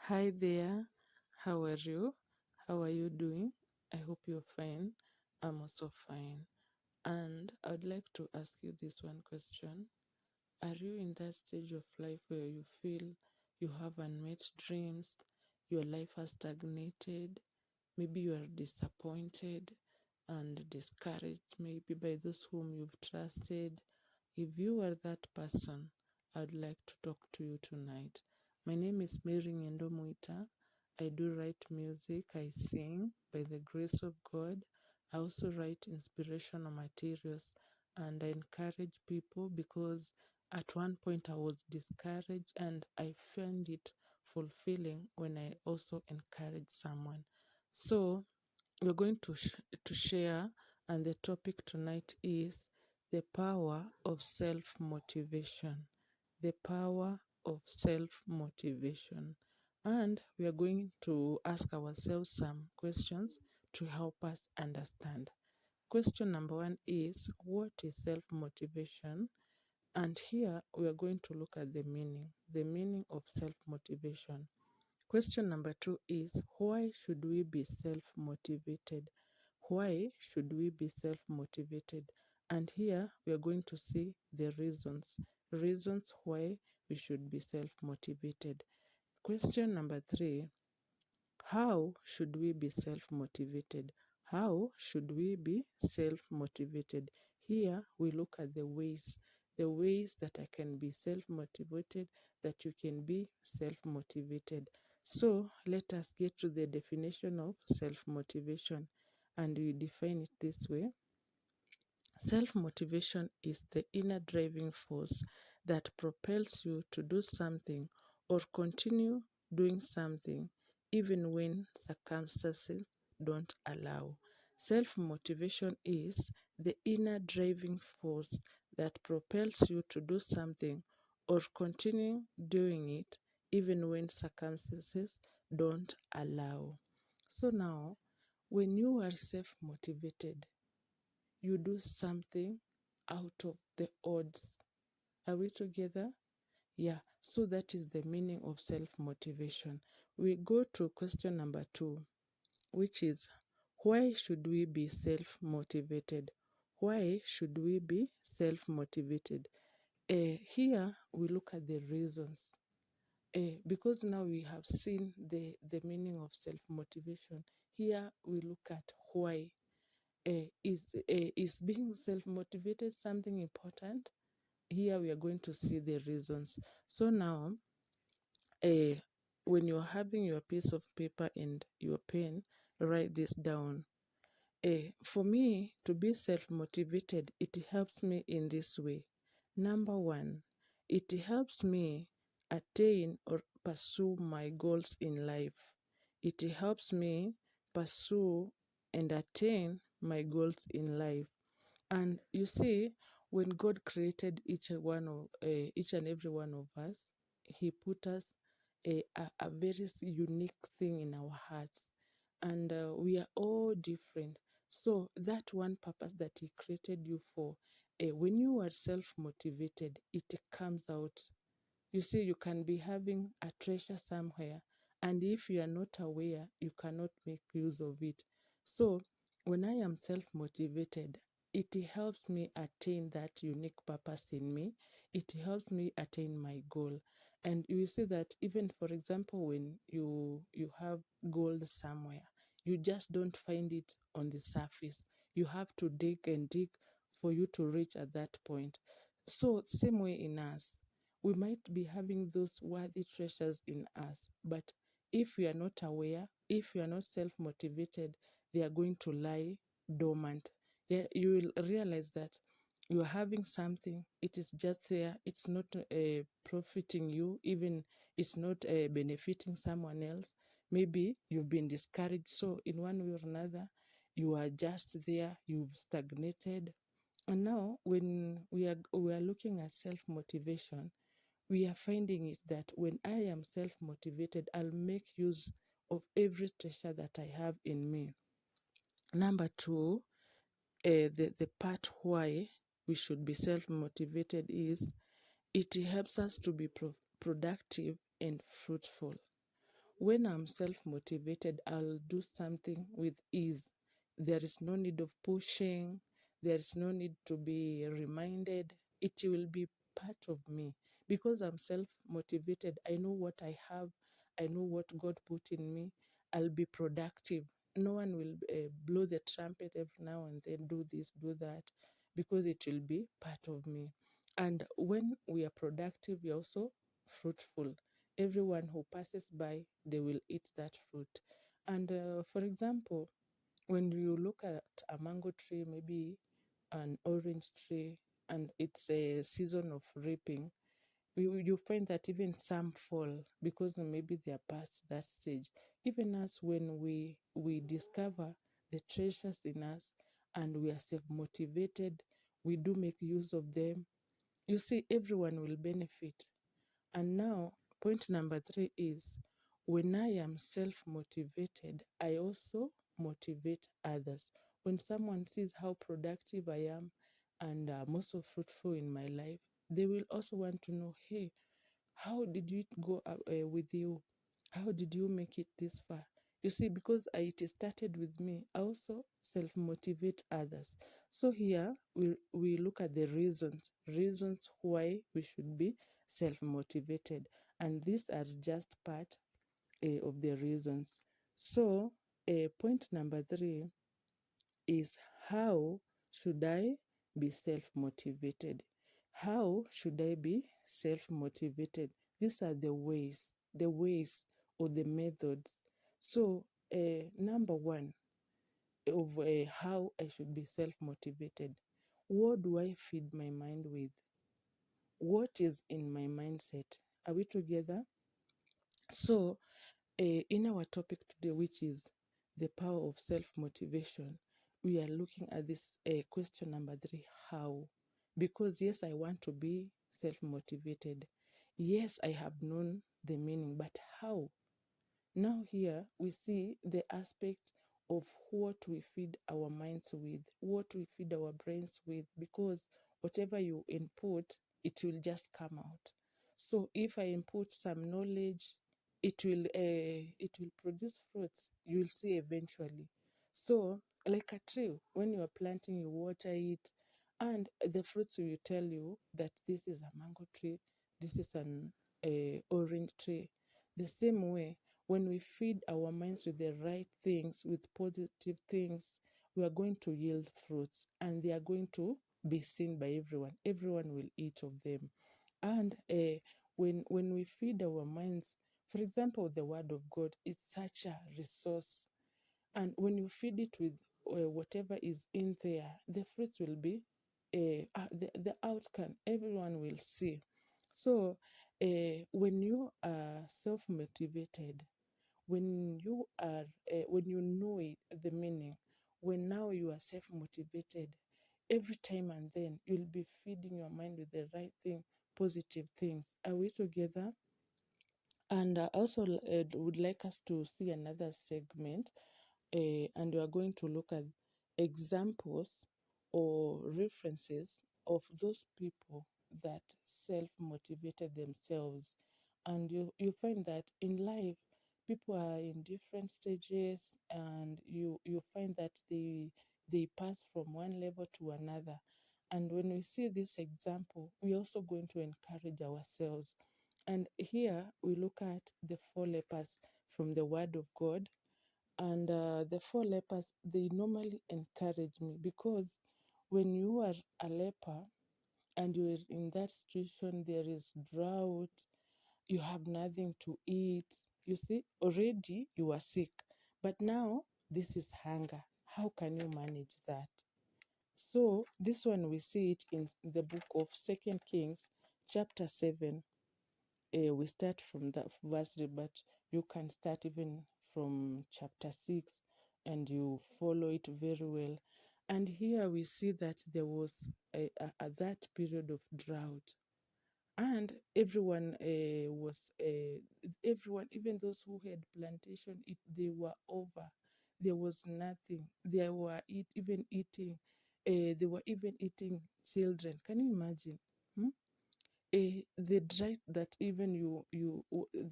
Hi there, how are you? How are you doing? I hope you're fine. I'm also fine. And I would like to ask you this one question. Are you in that stage of life where you feel you have unmet dreams, your life has stagnated, maybe you are disappointed and discouraged, maybe by those whom you've trusted? If you are that person, I would like to talk to you tonight. My name is Mwita. I do write music, I sing by the grace of God. I also write inspirational materials and I encourage people because at one point I was discouraged and I found it fulfilling when I also encourage someone. So we're going to share, and the topic tonight is the power of self motivation. The power of self motivation. And we are going to ask ourselves some questions to help us understand. Question number one is, what is self motivation? And here we are going to look at the meaning of self motivation. Question number two is, why should we be self motivated? Why should we be self motivated? And here we are going to see the reasons why we should be self motivated. Question number three, how should we be self motivated? How should we be self motivated? Here we look at the ways that I can be self motivated, that you can be self motivated. So let us get to the definition of self motivation, and we define it this way. Self motivation is the inner driving force that propels you to do something or continue doing something even when circumstances don't allow. Self motivation is the inner driving force that propels you to do something or continue doing it even when circumstances don't allow. So now, when you are self motivated, you do something out of the odds. Are we together? Yeah, so that is the meaning of self motivation. We go to question number two, which is, why should we be self motivated? Why should we be self motivated? Here we look at the reasons. Because now we have seen the meaning of self motivation, here we look at why. Is being self-motivated something important? Here we are going to see the reasons. So now, uh, when you're having your piece of paper and your pen, write this down. For me to be self-motivated, it helps me in this way. Number one, it helps me attain or pursue my goals in life. It helps me pursue and attain my goals in life. And you see, when God created each and every one of us, He put us a very unique thing in our hearts, and we are all different. So that one purpose that He created you for, when you are self motivated, it comes out. You see, you can be having a treasure somewhere, and if you are not aware, you cannot make use of it. So, when I am self motivated, it helps me attain that unique purpose in me. It helps me attain my goal. And you see that even, for example, when you have gold somewhere, you just don't find it on the surface. You have to dig and dig for you to reach at that point. So, same way in us, we might be having those worthy treasures in us, but if we are not aware, if we are not self motivated, they are going to lie dormant. Yeah, you will realize that you are having something, it is just there, it's not profiting you, even it's not benefiting someone else. Maybe you've been discouraged, so in one way or another, you are just there, you've stagnated. And now, when we are looking at self motivation, we are finding it that when I am self motivated, I'll make use of every treasure that I have in me. Number two, the part why we should be self motivated is it helps us to be productive and fruitful. When I'm self-motivated, I'll do something with ease. There is no need of pushing. There is no need to be reminded. It will be part of me because I'm self-motivated. I know what I have. I know what God put in me. I'll be productive. No one will blow the trumpet every now and then, do this, do that, because it will be part of me. And when we are productive, we are also fruitful. Everyone who passes by, they will eat that fruit. And for example, when you look at a mango tree, maybe an orange tree, and it's a season of reaping, you find that even some fall because maybe they are past that stage. Even us, when we discover the treasures in us and we are self-motivated, we do make use of them. You see, everyone will benefit. And now, point number 3 is when I am self motivated, I also motivate others. When someone sees how productive I am and I'm also fruitful in my life, they will also want to know, hey, how did it go with you? How did you make it this far? You see, because it started with me, I also self motivate others. So here we look at the reasons why we should be self motivated. And these are just part of the reasons. So, point number 3 is how should I be self motivated? How should I be self motivated? These are the ways or the methods. So, number 1 of how I should be self motivated. What do I feed my mind with? What is in my mindset? Are we together? So, in our topic today, which is the power of self motivation, we are looking at this question number 3, how? Because, yes, I want to be self motivated. Yes, I have known the meaning, but how? Now, here we see the aspect of what we feed our minds with, what we feed our brains with, because whatever you input, it will just come out. So, if I input some knowledge, it will produce fruits. You will see eventually. So, like a tree, when you are planting, you water it, and the fruits will tell you that this is a mango tree, this is an orange tree. The same way, when we feed our minds with the right things, with positive things, we are going to yield fruits and they are going to be seen by everyone. Everyone will eat of them. And when we feed our minds, for example, the Word of God is such a resource. And when you feed it with whatever is in there, the fruits will be the outcome. Everyone will see. So when you are self motivated, when you know it, the meaning, when now you are self motivated, every time and then you'll be feeding your mind with the right thing, positive things. Are we together? And also would like us to see another segment, and we are going to look at examples or references of those people that self motivated themselves. And you find that in life, people are in different stages, and you find that they pass from one level to another. And when we see this example, we're also going to encourage ourselves. And here we look at the 4 lepers from the Word of God. And the 4 lepers, they normally encourage me because when you are a leper and you're in that situation, there is drought, you have nothing to eat. You see, already you are sick, but now this is hunger. How can you manage that? So, this one we see it in the book of Second Kings, chapter 7. We start from that verse, but you can start even from chapter 6 and you follow it very well. And here we see that there was that period of drought, and everyone, even those who had plantation, they were over. There was nothing. They were even eating children. Can you imagine? Hmm? The drought that even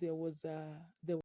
there was